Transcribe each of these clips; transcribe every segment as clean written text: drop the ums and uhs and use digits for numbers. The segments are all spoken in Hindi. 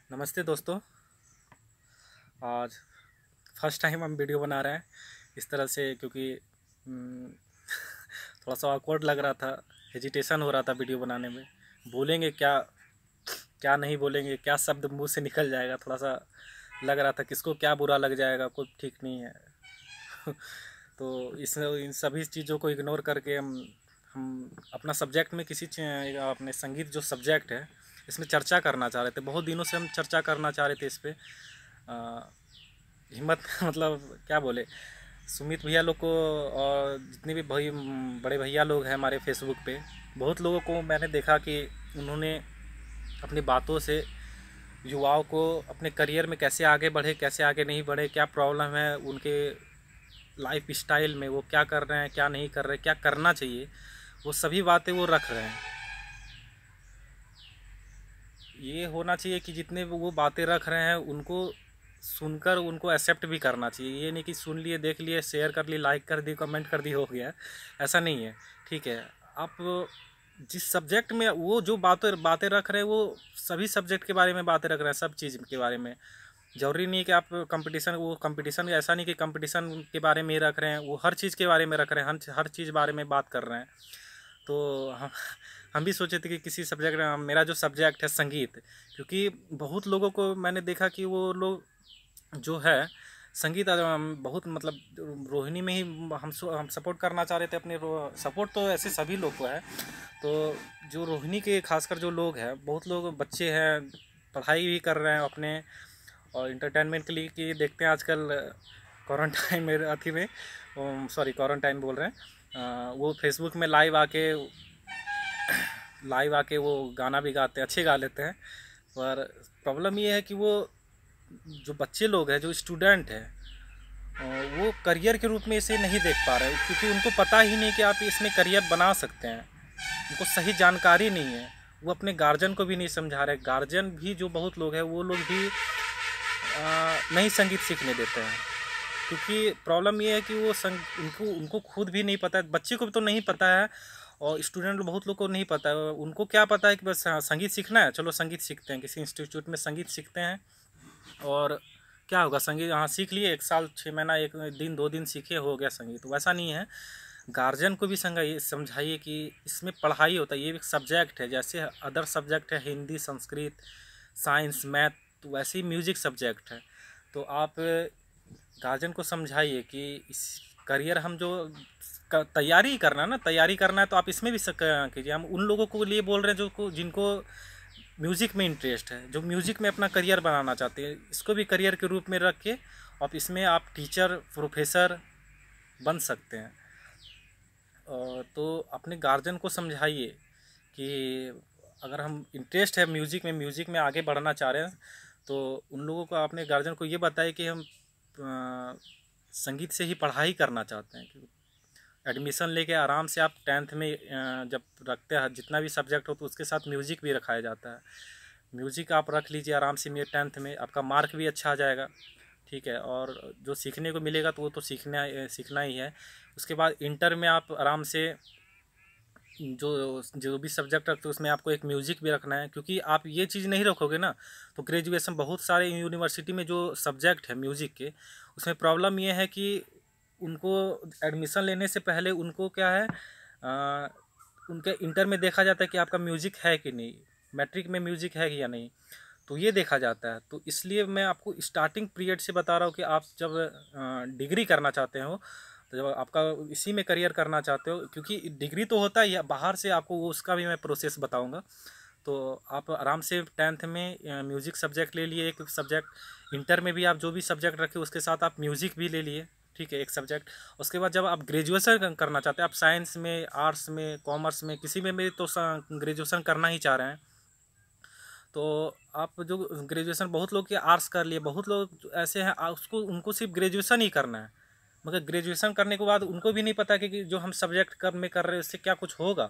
नमस्ते दोस्तों। आज फर्स्ट टाइम हम वीडियो बना रहे हैं इस तरह से, क्योंकि हम्म, थोड़ा सा awkward लग रहा था, हेजिटेशन हो रहा था वीडियो बनाने में। बोलेंगे क्या, क्या नहीं बोलेंगे, क्या शब्द मुंह से निकल जाएगा, थोड़ा सा लग रहा था किसको क्या बुरा लग जाएगा, कोई ठीक नहीं है। तो इस इन सभी चीज़ों को इग्नोर करके हम अपना सब्जेक्ट में अपने संगीत जो सब्जेक्ट है इसमें चर्चा करना चाह रहे थे। बहुत दिनों से हम चर्चा करना चाह रहे थे इस पे। हिम्मत मतलब क्या बोले, सुमित भैया लोग को और जितने भी भाई बड़े भैया लोग हैं हमारे फेसबुक पे, बहुत लोगों को मैंने देखा कि उन्होंने अपनी बातों से युवाओं को अपने करियर में कैसे आगे बढ़े, कैसे आगे नहीं बढ़े, क्या प्रॉब्लम है उनके लाइफ स्टाइल में, वो क्या कर रहे हैं, क्या नहीं कर रहे, क्या करना चाहिए, वो सभी बातें वो रख रहे हैं। ये होना चाहिए कि जितने वो बातें रख रहे हैं उनको सुनकर उनको एक्सेप्ट भी करना चाहिए। ये नहीं कि सुन लिए, देख लिए, शेयर कर लिए, लाइक कर दी, कमेंट कर दी, हो गया। ऐसा नहीं है। ठीक है, आप जिस सब्जेक्ट में वो जो बातें बातें रख रहे हैं वो सभी सब्जेक्ट के बारे में बातें रख रहे हैं, सब चीज़ के बारे में। जरूरी नहीं है कि आप कंपटीशन, वो कंपटीशन ऐसा नहीं कि कंपटीशन के बारे में ही रख रहे हैं, वो हर चीज़ के बारे में रख रहे हैं, हर चीज़ बारे में बात कर रहे हैं। तो हम भी सोचे थे कि किसी सब्जेक्ट में, मेरा जो सब्जेक्ट है संगीत, क्योंकि बहुत लोगों को मैंने देखा कि वो लोग जो है संगीत बहुत मतलब रोहिणी में ही हम सपोर्ट करना चाह रहे थे अपने। सपोर्ट तो ऐसे सभी लोग को है, तो जो रोहिणी के खासकर जो लोग हैं, बहुत लोग बच्चे हैं, पढ़ाई भी कर रहे हैं अपने, और इंटरटेनमेंट के लिए कि देखते हैं आजकल क्वारंटाइन में अथी में, सॉरी क्वारंटाइन बोल रहे हैं, वो फेसबुक में लाइव आके वो गाना भी गाते हैं, अच्छे गा लेते हैं। पर प्रॉब्लम ये है कि वो जो बच्चे लोग हैं, जो स्टूडेंट हैं, वो करियर के रूप में इसे नहीं देख पा रहे, क्योंकि उनको पता ही नहीं कि आप इसमें करियर बना सकते हैं। उनको सही जानकारी नहीं है, वो अपने गार्जियन को भी नहीं समझा रहे। गार्जियन भी जो बहुत लोग हैं वो लोग भी नहीं संगीत सीखने देते हैं, क्योंकि प्रॉब्लम ये है कि वो उनको उनको खुद भी नहीं पता है, बच्चे को भी तो नहीं पता है, और स्टूडेंट बहुत लोग को नहीं पता है। उनको क्या पता है कि बस संगीत सीखना है, चलो संगीत सीखते हैं, किसी इंस्टीट्यूट में संगीत सीखते हैं, और क्या होगा, संगीत हाँ सीख लिए, 1 साल 6 महीना, 1 दिन 2 दिन सीखे, हो गया संगीत। वैसा नहीं है। गार्जियन को भी समझाइए कि इसमें पढ़ाई होता है, ये एक सब्जेक्ट है, जैसे अदर सब्जेक्ट है हिंदी, संस्कृत, साइंस, मैथ, तो वैसे ही म्यूजिक सब्जेक्ट है। तो आप गार्जियन को समझाइए कि इस करियर हम जो तैयारी करना है ना, तैयारी करना है, तो आप इसमें भी कीजिए। हम उन लोगों को लिए बोल रहे हैं जो जिनको म्यूज़िक में इंटरेस्ट है, जो म्यूज़िक में अपना करियर बनाना चाहते हैं, इसको भी करियर के रूप में रख के आप इसमें आप टीचर, प्रोफेसर बन सकते हैं। तो अपने गार्जियन को समझाइए कि अगर हम इंटरेस्ट है म्यूज़िक में आगे बढ़ना चाह रहे हैं, तो उन लोगों को, अपने गार्जियन को ये बताइए कि हम संगीत से ही पढ़ाई करना चाहते हैं। कि एडमिशन लेके आराम से आप 10th में जब रखते हैं, जितना भी सब्जेक्ट हो तो उसके साथ म्यूज़िक भी रखाया जाता है। म्यूज़िक आप रख लीजिए आराम से, मेरे 10th में आपका मार्क भी अच्छा आ जाएगा। ठीक है, और जो सीखने को मिलेगा तो वो तो सीखना ही है। उसके बाद इंटर में आप आराम से जो जो भी सब्जेक्ट रखते हो उसमें आपको एक म्यूज़िक भी रखना है, क्योंकि आप ये चीज़ नहीं रखोगे ना तो ग्रेजुएशन, बहुत सारे यूनिवर्सिटी में जो सब्जेक्ट है म्यूज़िक के, उसमें प्रॉब्लम ये है कि उनको एडमिशन लेने से पहले उनको क्या है, उनके इंटर में देखा जाता है कि आपका म्यूज़िक है कि नहीं, मैट्रिक में म्यूज़िक है या नहीं, तो ये देखा जाता है। तो इसलिए मैं आपको स्टार्टिंग पीरियड से बता रहा हूँ कि आप जब डिग्री करना चाहते हो, तो जब आपका इसी में करियर करना चाहते हो, क्योंकि डिग्री तो होता ही है, बाहर से आपको वो उसका भी मैं प्रोसेस बताऊंगा। तो आप आराम से 10th में म्यूज़िक सब्जेक्ट ले लिए, एक सब्जेक्ट। इंटर में भी आप जो भी सब्जेक्ट रखे उसके साथ आप म्यूज़िक भी ले लिए, ठीक है, एक सब्जेक्ट। उसके बाद जब आप ग्रेजुएशन करना चाहते हैं, आप साइंस में, आर्ट्स में, कॉमर्स में, किसी में भी तो ग्रेजुएशन करना ही चाह रहे हैं, तो आप जो ग्रेजुएशन, बहुत लोग के आर्ट्स कर लिए, बहुत लोग ऐसे हैं उसको उनको सिर्फ ग्रेजुएशन ही करना है, मगर ग्रेजुएशन करने के बाद उनको भी नहीं पता कि जो हम सब्जेक्ट में कर रहे हैं उससे क्या कुछ होगा।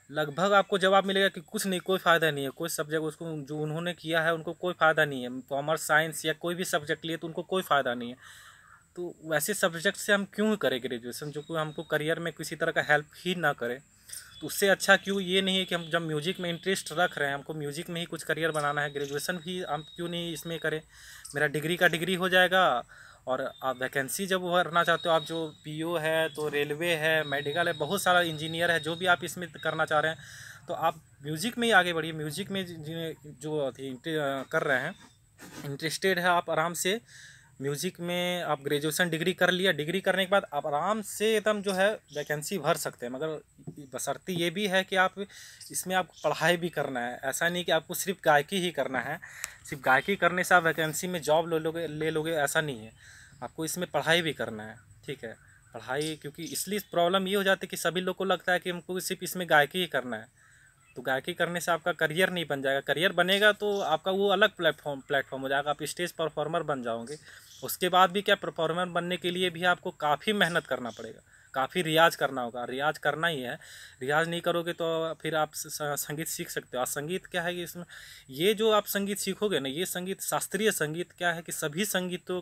लगभग आपको जवाब मिलेगा कि कुछ नहीं, कोई फ़ायदा नहीं है, कोई सब्जेक्ट उसको जो उन्होंने किया है उनको कोई फ़ायदा नहीं है। कॉमर्स, साइंस या कोई भी सब्जेक्ट लिए तो उनको कोई फ़ायदा नहीं है। तो वैसे सब्जेक्ट से हम क्यों करें ग्रेजुएशन जो कि हमको करियर में किसी तरह का हेल्प ही ना करे। तो उससे अच्छा क्यों ये नहीं है कि हम जब म्यूज़िक में इंटरेस्ट रख रहे हैं, हमको म्यूज़िक में ही कुछ करियर बनाना है, ग्रेजुएशन भी हम क्यों नहीं इसमें करें। मेरा डिग्री का डिग्री हो जाएगा, और आप वैकेंसी जब भरना चाहते हो, आप जो पीओ है तो रेलवे है, मेडिकल है, बहुत सारा इंजीनियर है, जो भी आप इसमें करना चाह रहे हैं तो आप म्यूज़िक में ही आगे बढ़िए। म्यूज़िक में जो कर रहे हैं, इंटरेस्टेड है, आप आराम से म्यूज़िक में आप ग्रेजुएशन डिग्री कर लिया, डिग्री करने के बाद आप आराम से एकदम जो है वैकेंसी भर सकते हैं। मगर बशर्ते ये भी है कि आप इसमें आपको पढ़ाई भी करना है। ऐसा नहीं कि आपको सिर्फ गायकी ही करना है, सिर्फ गायकी करने से आप वैकेंसी में जॉब ले लोगे, ऐसा नहीं है। आपको इसमें पढ़ाई भी करना है, ठीक है। पढ़ाई, क्योंकि इसलिए प्रॉब्लम ये हो जाती है कि सभी लोग को लगता है कि हमको सिर्फ इसमें गायकी ही करना है, तो गायकी करने से आपका करियर नहीं बन जाएगा। करियर बनेगा तो आपका वो अलग प्लेटफॉर्म हो जाएगा, आप स्टेज परफॉर्मर बन जाओगे। उसके बाद भी क्या, परफॉर्मर बनने के लिए भी आपको काफ़ी मेहनत करना पड़ेगा, काफ़ी रियाज करना होगा। रियाज करना ही है, रियाज नहीं करोगे तो फिर आप संगीत सीख सकते हो। और संगीत क्या है कि इसमें ये जो आप संगीत सीखोगे ना, ये संगीत, शास्त्रीय संगीत क्या है कि सभी संगीतों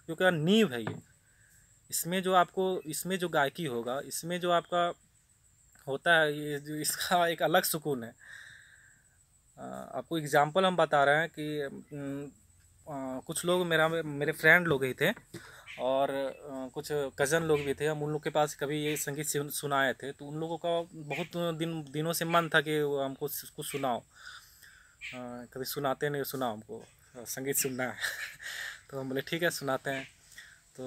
जो का नींव है ये। इसमें जो आपको, इसमें जो गायकी होगा, इसमें जो आपका होता है, ये जो इसका एक अलग सुकून है। आपको एग्जांपल हम बता रहे हैं कि कुछ लोग मेरे फ्रेंड लोग ही थे, और कुछ कज़न लोग भी थे। हम उन लोग के पास कभी ये संगीत सुनाए थे, तो उन लोगों का बहुत दिनों से मन था कि हमको कुछ सुनाओ, कभी सुनाते नहीं, सुनाओ हमको, संगीत सुनना है। तो हम बोले ठीक है सुनाते हैं। तो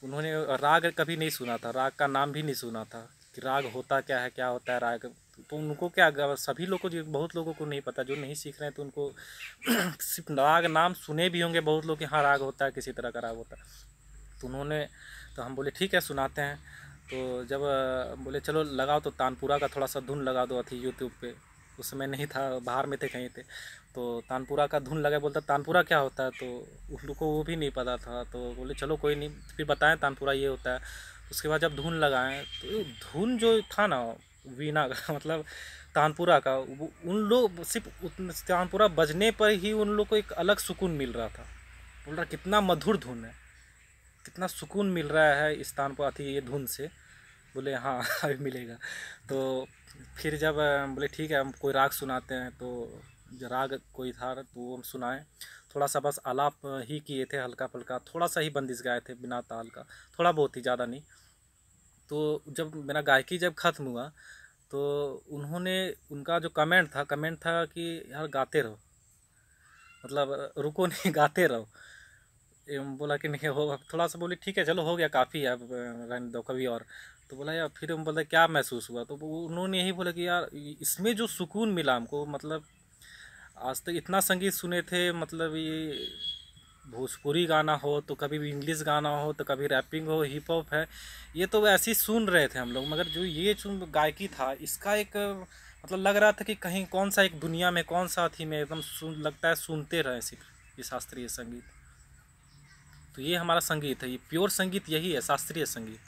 उन्होंने राग कभी नहीं सुना था, राग का नाम भी नहीं सुना था कि राग होता क्या है, क्या होता है राग। तो उनको क्या, सभी लोगों को, बहुत लोगों को नहीं पता, जो नहीं सीख रहे हैं तो उनको सिर्फ राग नाम सुने भी होंगे बहुत लोग कि हाँ राग होता है, किसी तरह का राग होता है। तो उन्होंने, तो हम बोले ठीक है सुनाते हैं। तो जब बोले चलो लगाओ, तो तानपुरा का थोड़ा सा धुन लगा दो अथी यूट्यूब पे। उस समय नहीं था, बाहर में थे, कहीं थे। तो तानपुरा का धुन लगा, बोलता तानपुरा क्या होता है, तो उन लोग को वो भी नहीं पता था। तो बोले चलो कोई नहीं, फिर बताएं तानपुरा ये होता है। उसके बाद जब धुन लगाएं, तो धुन जो था ना वीणा का मतलब तानपुरा का, उन लोग सिर्फ तानपुरा बजने पर ही उन लोग को एक अलग सुकून मिल रहा था। बोल रहा कितना मधुर धुन है, कितना सुकून मिल रहा है इस तानपुरा थी ये धुन से। बोले हाँ अभी मिलेगा। तो फिर जब बोले ठीक है हम कोई राग सुनाते हैं, तो जो राग कोई था तो वो हम सुनाए। थोड़ा सा बस आलाप ही किए थे, हल्का फुल्का थोड़ा सा ही बंदिश गाए थे, बिना ताल का, थोड़ा बहुत ही, ज़्यादा नहीं। तो जब मेरा गायकी जब ख़त्म हुआ, तो उन्होंने, उनका जो कमेंट था कि यार गाते रहो, मतलब रुको नहीं गाते रहो। बोला कि नहीं होगा, थोड़ा सा बोली ठीक है चलो हो गया, काफ़ी है, अब रहने दो कभी और। तो बोला यार, फिर हम बोला क्या महसूस हुआ, तो उन्होंने यही बोला कि यार इसमें जो सुकून मिला हमको, मतलब आज तक इतना संगीत सुने थे, मतलब ये भोजपुरी गाना हो तो कभी भी इंग्लिश गाना हो तो कभी रैपिंग हो, हिप हॉप है, ये तो ऐसे ही सुन रहे थे हम लोग। मगर जो ये जो गायकी था, इसका एक मतलब लग रहा था कि कहीं कौन सा एक दुनिया में, कौन सा थी में, एकदम सुन लगता है सुनते रहे सिर्फ ये शास्त्रीय संगीत। तो ये हमारा संगीत है, ये प्योर संगीत यही है, शास्त्रीय संगीत।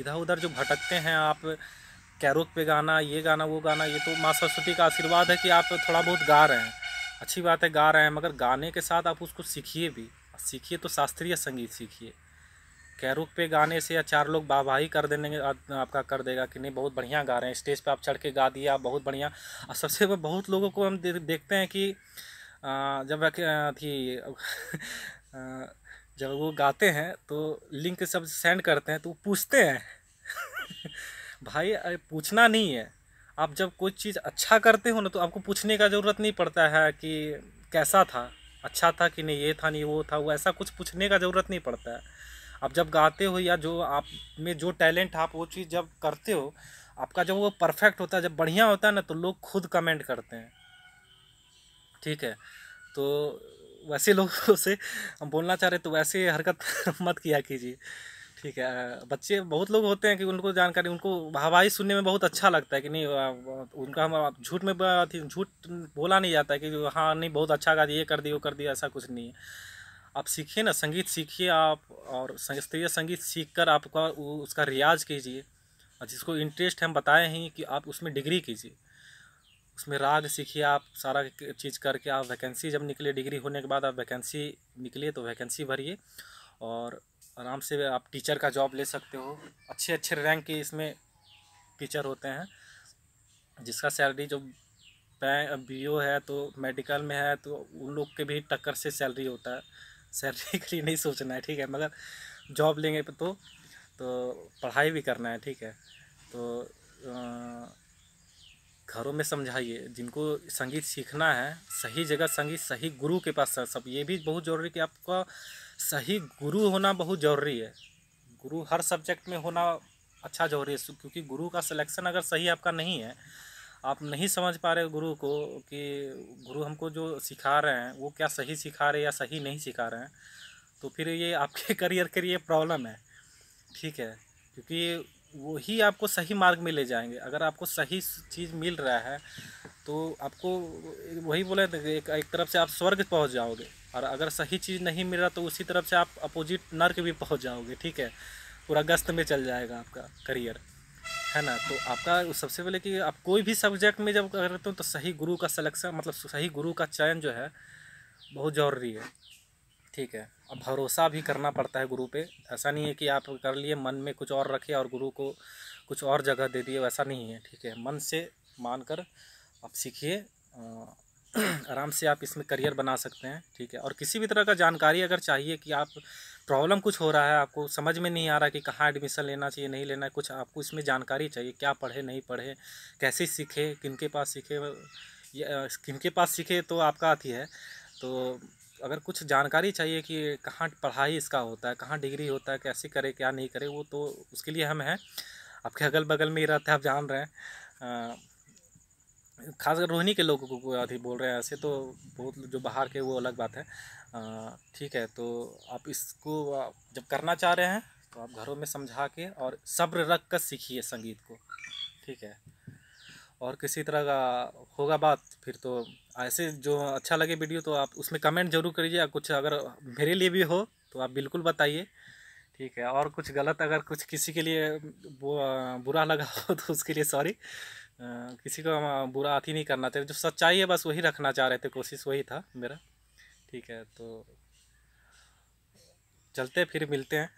इधर उधर जो भटकते हैं आप, कैरोक पे गाना, ये गाना वो गाना, ये तो माँ सरस्वती का आशीर्वाद है कि आप थोड़ा बहुत गा रहे हैं, अच्छी बात है गा रहे हैं, मगर गाने के साथ आप उसको सीखिए भी, सीखिए तो शास्त्रीय संगीत सीखिए। कैरोक पे गाने से या चार लोग वाहवाही कर देंगे, आपका कर देगा कि नहीं बहुत बढ़िया गा रहे हैं, स्टेज पे आप चढ़ के गा दिए आप, बहुत बढ़िया। और सबसे बहुत लोगों को हम देखते हैं कि जब थी जब वो गाते हैं तो लिंक सब सेंड करते हैं, तो वो पूछते हैं भाई अरे पूछना नहीं है, आप जब कोई चीज़ अच्छा करते हो ना, तो आपको पूछने का ज़रूरत नहीं पड़ता है कि कैसा था, अच्छा था कि नहीं, ये था नहीं वो था, वो ऐसा कुछ पूछने का ज़रूरत नहीं पड़ता है। आप जब गाते हो या जो आप में जो टैलेंट है, आप वो चीज़ जब करते हो, आपका जब वो परफेक्ट होता है, जब बढ़िया होता है ना, तो लोग खुद कमेंट करते हैं, ठीक है। तो वैसे लोगों से हम बोलना चाह रहे तो वैसे हरकत मत किया कीजिए, ठीक है। बच्चे बहुत लोग होते हैं कि उनको जानकारी, उनको वाहवाही सुनने में बहुत अच्छा लगता है कि नहीं, उनका हम झूठ में झूठ बोला नहीं जाता है कि हाँ नहीं बहुत अच्छा गा दिया, ये कर दिया वो कर दिया, ऐसा कुछ नहीं है। आप सीखिए ना, संगीत सीखिए आप, और शास्त्रीय संगीत सीख कर आपका उसका रियाज कीजिए, और जिसको इंटरेस्ट हम बताए हैं कि आप उसमें डिग्री कीजिए, उसमें राग सीखिए आप, सारा चीज़ करके आप वैकेंसी जब निकले, डिग्री होने के बाद आप वैकेंसी निकलिए तो वैकेंसी भरिए और आराम से आप टीचर का जॉब ले सकते हो। अच्छे अच्छे रैंक के इसमें टीचर होते हैं, जिसका सैलरी जो BO है तो मेडिकल में है तो उन लोग के भी टक्कर से सैलरी होता है। सैलरी के लिए नहीं सोचना है, ठीक है, मगर जॉब लेंगे तो पढ़ाई भी करना है, ठीक है। तो घरों में समझाइए, जिनको संगीत सीखना है सही जगह, संगीत सही गुरु के पास सब, ये भी बहुत ज़रूरी है कि आपका सही गुरु होना बहुत ज़रूरी है। गुरु हर सब्जेक्ट में होना अच्छा ज़रूरी है, क्योंकि गुरु का सिलेक्शन अगर सही आपका नहीं है, आप नहीं समझ पा रहे गुरु को कि गुरु हमको जो सिखा रहे हैं वो क्या सही सिखा रहे हैं या सही नहीं सिखा रहे हैं, तो फिर ये आपके करियर के लिए प्रॉब्लम है, ठीक है। क्योंकि वही आपको सही मार्ग में ले जाएंगे। अगर आपको सही चीज़ मिल रहा है तो आपको वही बोले एक तरफ से आप स्वर्ग पहुंच जाओगे, और अगर सही चीज़ नहीं मिल रहा तो उसी तरफ से आप अपोजिट नर्क भी पहुंच जाओगे, ठीक है। पूरा गस्त में चल जाएगा आपका करियर, है ना। तो आपका सबसे पहले कि आप कोई भी सब्जेक्ट में जब करते हो तो सही गुरु का सिलेक्शन, मतलब सही गुरु का चयन जो है बहुत ज़रूरी है, ठीक है। अब भरोसा भी करना पड़ता है गुरु पे। ऐसा नहीं है कि आप कर लिए मन में कुछ और रखे और गुरु को कुछ और जगह दे दिए, वैसा नहीं है, ठीक है। मन से मान कर आप सीखिए, आराम से आप इसमें करियर बना सकते हैं, ठीक है। और किसी भी तरह का जानकारी अगर चाहिए कि आप प्रॉब्लम कुछ हो रहा है, आपको समझ में नहीं आ रहा कि कहाँ एडमिशन लेना चाहिए नहीं लेना है, कुछ आपको इसमें जानकारी चाहिए, क्या पढ़े नहीं पढ़े, कैसे सीखे, किनके पास सीखे, किनके पास सीखे तो आपका अथी है। तो अगर कुछ जानकारी चाहिए कि कहाँ पढ़ाई इसका होता है, कहाँ डिग्री होता है, कैसे करे क्या नहीं करे, वो तो उसके लिए हम हैं, आपके अगल बगल में ही रहते हैं, आप जान रहे हैं। खासकर रोहिणी के लोगों को अभी बोल रहे हैं ऐसे, तो बहुत जो बाहर के वो अलग बात है, ठीक है। तो आप इसको जब करना चाह रहे हैं तो आप घरों में समझा के और सब्र रख कर सीखिए संगीत को, ठीक है। और किसी तरह का होगा बात फिर तो ऐसे जो अच्छा लगे वीडियो तो आप उसमें कमेंट जरूर करिए, कुछ अगर मेरे लिए भी हो तो आप बिल्कुल बताइए, ठीक है। और कुछ गलत अगर कुछ किसी के लिए वो बुरा लगा हो तो उसके लिए सॉरी। किसी को बुरा आती नहीं करना चाहिए, जो सच्चाई है बस वही रखना चाह रहे थे, कोशिश वही था मेरा, ठीक है। तो चलते फिर मिलते हैं।